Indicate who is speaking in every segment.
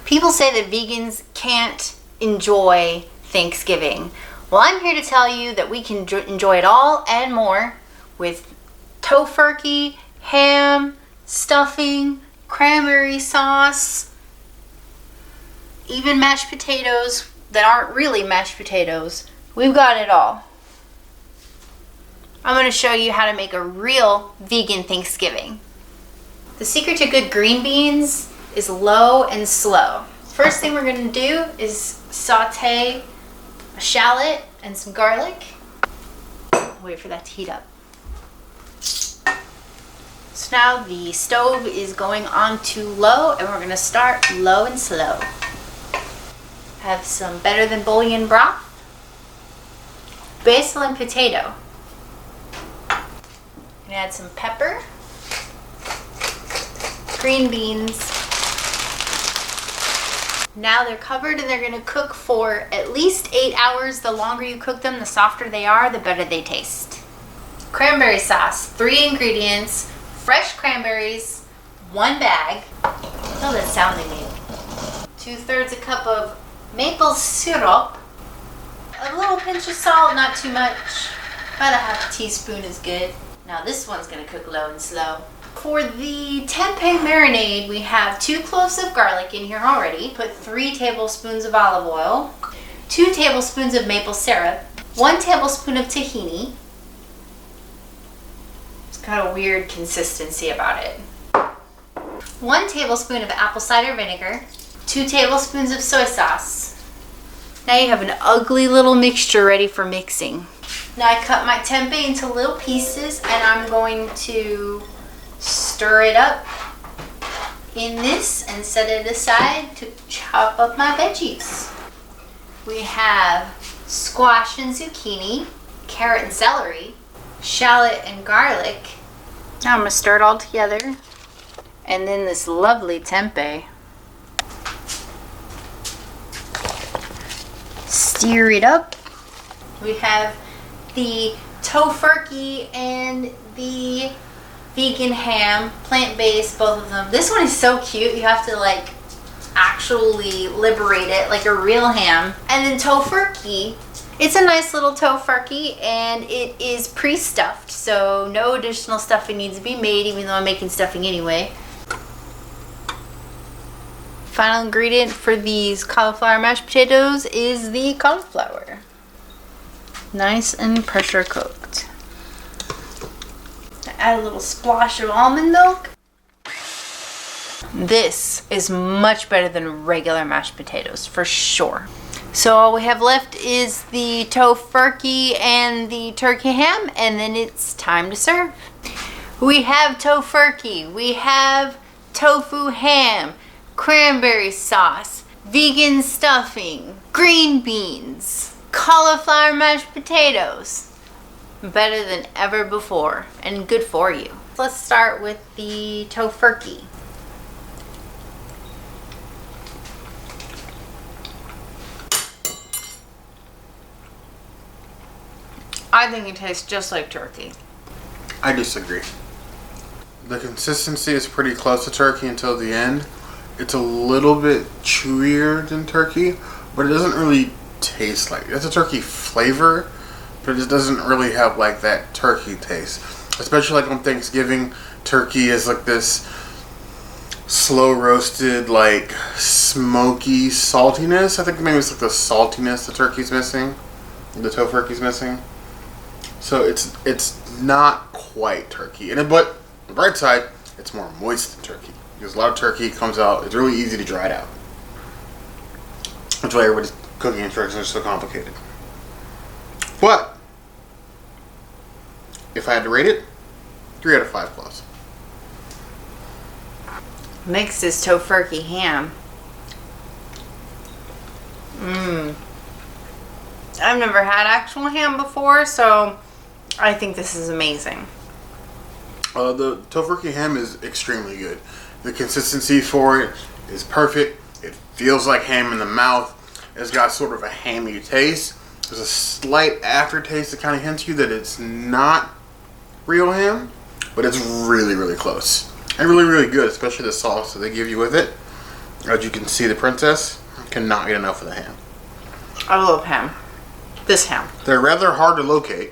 Speaker 1: People say that vegans can't enjoy Thanksgiving. Well, I'm here to tell you that we can enjoy it all and more with Tofurkey, ham, stuffing, cranberry sauce, even mashed potatoes that aren't really mashed potatoes. We've got it all. I'm going to show you how to make a real vegan Thanksgiving. The secret to good green beans is low and slow. First thing we're going to do is saute a shallot and some garlic. Wait for that to heat up. So now the stove is going on to low, and we're going to start low and slow. Have some better than bouillon broth, basil and potato. I'm going to add some pepper, green beans. Now they're covered and they're going to cook for at least 8 hours. The longer you cook them, the softer they are, the better they taste. Cranberry sauce, 3 ingredients, fresh cranberries, 1 bag. Oh, that sound they made. 2/3 a cup of maple syrup, a little pinch of salt, not too much. About a half teaspoon is good. Now this one's going to cook low and slow. For the tempeh marinade, we have 2 cloves of garlic in here already. Put 3 tablespoons of olive oil, 2 tablespoons of maple syrup, 1 tablespoon of tahini. It's got a weird consistency about it. 1 tablespoon of apple cider vinegar, 2 tablespoons of soy sauce. Now you have an ugly little mixture ready for mixing. Now I cut my tempeh into little pieces and I'm going to stir it up in this and set it aside to chop up my veggies. We have squash and zucchini, carrot and celery, shallot and garlic. Now I'm going to stir it all together. And then this lovely tempeh. Stir it up. We have the Tofurky and the vegan ham, plant-based, both of them. This one is so cute. You have to like actually liberate it like a real ham. And then Tofurky. It's a nice little Tofurky and it is pre-stuffed, so no additional stuffing needs to be made, even though I'm making stuffing anyway. Final ingredient for these cauliflower mashed potatoes is the cauliflower. Nice and pressure cooked. Add a little splash of almond milk. This is much better than regular mashed potatoes, for sure. So all we have left is the Tofurky and the turkey ham, and then it's time to serve. We have Tofurky, we have tofu ham, cranberry sauce, vegan stuffing, green beans, cauliflower mashed potatoes. Better than ever before and good for you. Let's start with the Tofurky. I think it tastes just like turkey.
Speaker 2: I disagree. The consistency is pretty close to turkey until the end. It's a little bit chewier than turkey, but it doesn't really taste like it. It's a turkey flavor, but it just doesn't really have like that turkey taste. Especially like on Thanksgiving, turkey is like this slow roasted, like smoky saltiness. I think maybe it's like the saltiness the turkey's missing, the Tofurky's missing. So it's not quite turkey. But on the bright side, it's more moist than turkey. Because a lot of turkey comes out, it's really easy to dry it out. That's why everybody's cooking instructions are so complicated. But if I had to rate it, 3 out of 5 plus.
Speaker 1: Mix this Tofurky ham. I've never had actual ham before, so I think this is amazing.
Speaker 2: The Tofurky ham is extremely good. The consistency for it is perfect. It feels like ham in the mouth. It's got sort of a hammy taste. There's a slight aftertaste that kind of hints you that it's not real ham, but it's really, really close. And really, really good, especially the sauce that they give you with it. As you can see, the princess cannot get enough of the ham.
Speaker 3: I love ham. This ham.
Speaker 2: They're rather hard to locate,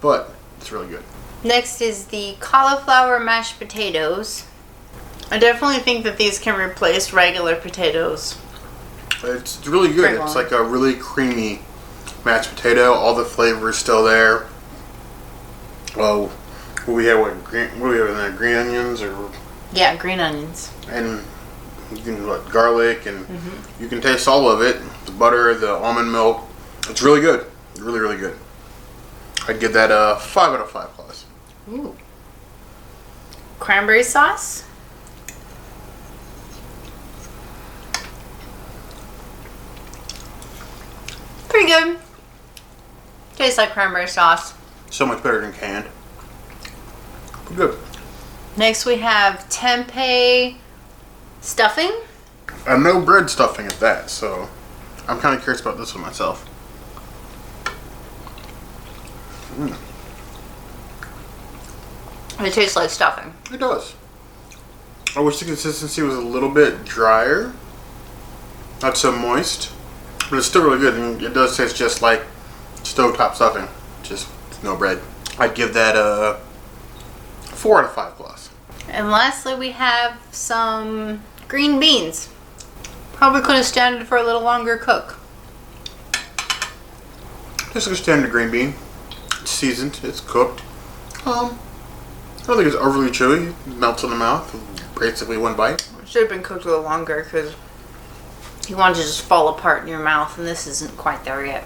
Speaker 2: but it's really good.
Speaker 1: Next is the cauliflower mashed potatoes.
Speaker 3: I definitely think that these can replace regular potatoes.
Speaker 2: It's really good. It's like a really creamy mashed potato. All the flavor is still there. Oh, we have what do we have in there? Green onions or
Speaker 3: Yeah, green onions.
Speaker 2: and you can garlic and you can taste all of it. The butter, the almond milk. It's really good. Really, really good. I'd give that a 5 out of 5 plus.
Speaker 3: Ooh. Cranberry sauce.
Speaker 1: Pretty good. Tastes like cranberry sauce.
Speaker 2: So much better than canned. But good.
Speaker 1: Next we have tempeh stuffing.
Speaker 2: And no bread stuffing at that, so I'm kind of curious about this one myself.
Speaker 1: It tastes like stuffing.
Speaker 2: It does. I wish the consistency was a little bit drier. Not so moist. But it's still really good, and it does taste just like stovetop stuffing. Just no bread. I'd give that a 4 out of 5 plus.
Speaker 1: And lastly we have some green beans. Probably could have standed for a little longer cook.
Speaker 2: Just like a standard green bean. It's seasoned, it's cooked. I don't think it's overly chewy. It melts in the mouth. Basically one bite.
Speaker 3: It should have been cooked a little longer because you want it to just fall apart in your mouth, and this isn't quite there yet.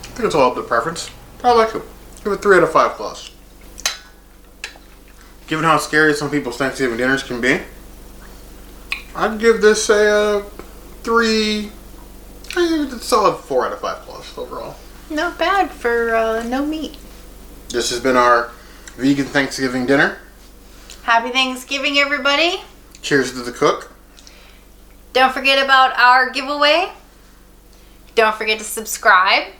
Speaker 2: I think it's all up to preference. I like it. Give it 3 out of 5 plus. Given how scary some people's Thanksgiving dinners can be, I'd give this a 3. It's a solid 4 out of 5 plus overall.
Speaker 1: Not bad for no meat.
Speaker 2: This has been our vegan Thanksgiving dinner.
Speaker 1: Happy Thanksgiving, everybody.
Speaker 2: Cheers to the cook.
Speaker 1: Don't forget about our giveaway. Don't forget to subscribe.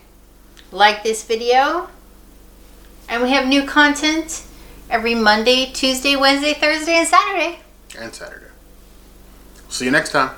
Speaker 1: Like this video. And we have new content every Monday, Tuesday, Wednesday, Thursday, and Saturday.
Speaker 2: And Saturday. See you next time.